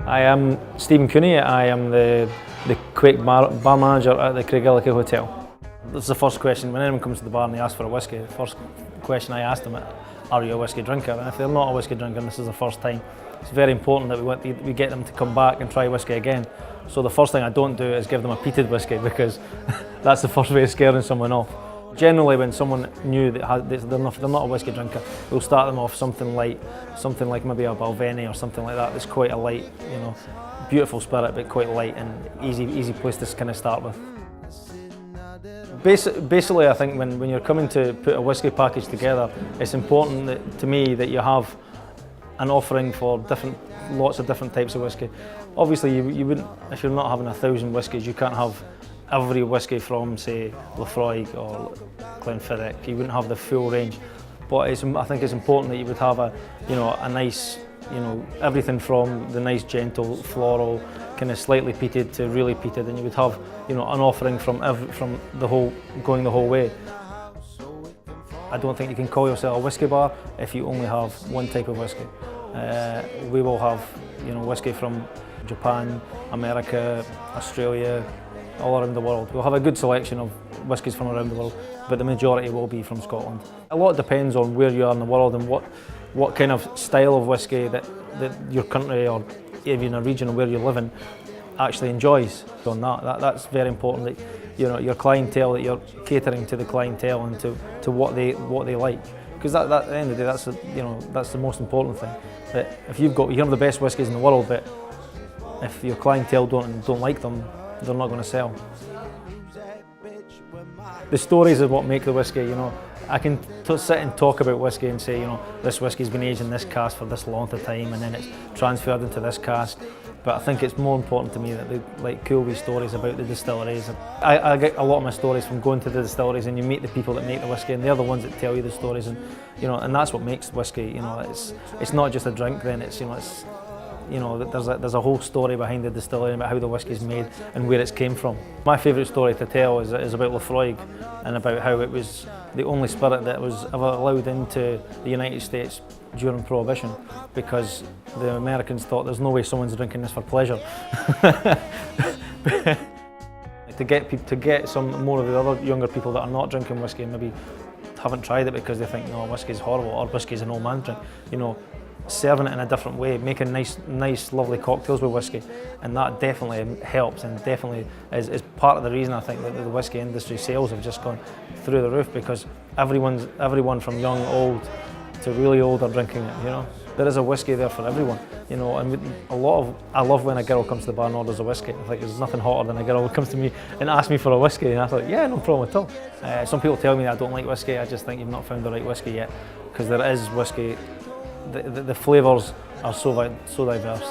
I am Steven Cooney. I am the Quach bar manager at the Craigellachie hotel. This is the first question. When anyone comes to the bar and they ask for a whiskey, the first question I ask them is, are you a whiskey drinker? And if they're not a whiskey drinker and this is the first time, it's very important that we get them to come back and try whiskey again. So the first thing I don't do is give them a peated whiskey, because that's the first way of scaring someone off. Generally, when someone new that they're not a whiskey drinker, we'll start them off something light, something like maybe a Balvenie or something like that. That's quite a light, beautiful spirit, but quite light and easy place to kind of start with. Basically, I think when you're coming to put a whiskey package together, it's important to me that you have an offering for lots of different types of whiskey. Obviously, you wouldn't, if you're not having 1,000 whiskies, you can't have every whiskey from, say, Laphroaig or Glenfiddich. You wouldn't have the full range, but I think it's important that you would have a nice, everything from the nice gentle floral, kind of slightly peated to really peated, and you would have, an offering from the whole, going the whole way. I don't think you can call yourself a whiskey bar if you only have one type of whiskey. We will have, whiskey from Japan, America, Australia, all around the world. We'll have a good selection of whiskies from around the world, but the majority will be from Scotland. A lot depends on where you are in the world and what kind of style of whiskey that your country or even a region where you live in actually enjoys. On that's very important, that your clientele, that you're catering to the clientele and to what they like. Because at the end of the day, that's the most important thing. That if you have the best whiskies in the world, but if your clientele don't like them, they're not going to sell. The stories is what make the whiskey. I can sit and talk about whiskey and say, this whiskey's been aged in this cask for this length of time, and then it's transferred into this cask. But I think it's more important to me that they cool wee stories about the distilleries. I get a lot of my stories from going to the distilleries, and you meet the people that make the whiskey, and they're the ones that tell you the stories, and and that's what makes whiskey. It's not just a drink. Then it's there's a whole story behind the distillery about how the whiskey's made and where it's came from. My favourite story to tell is about Laphroaig, and about how it was the only spirit that was ever allowed into the United States during Prohibition, because the Americans thought there's no way someone's drinking this for pleasure. To get some more of the other younger people that are not drinking whiskey and maybe haven't tried it because they think, no, whiskey's horrible or whiskey's an old man drink, serving it in a different way, making nice lovely cocktails with whiskey, and that definitely helps, and definitely is part of the reason I think that the whiskey industry sales have just gone through the roof, because everyone from young, old to really old are drinking it. There is a whiskey there for everyone, and I love when a girl comes to the bar and orders a whiskey. I think there's nothing hotter than a girl who comes to me and asks me for a whiskey, and I thought, yeah, no problem at all. Some people tell me I don't like whiskey. I just think you've not found the right whiskey yet, because there is whiskey. The flavours are so diverse.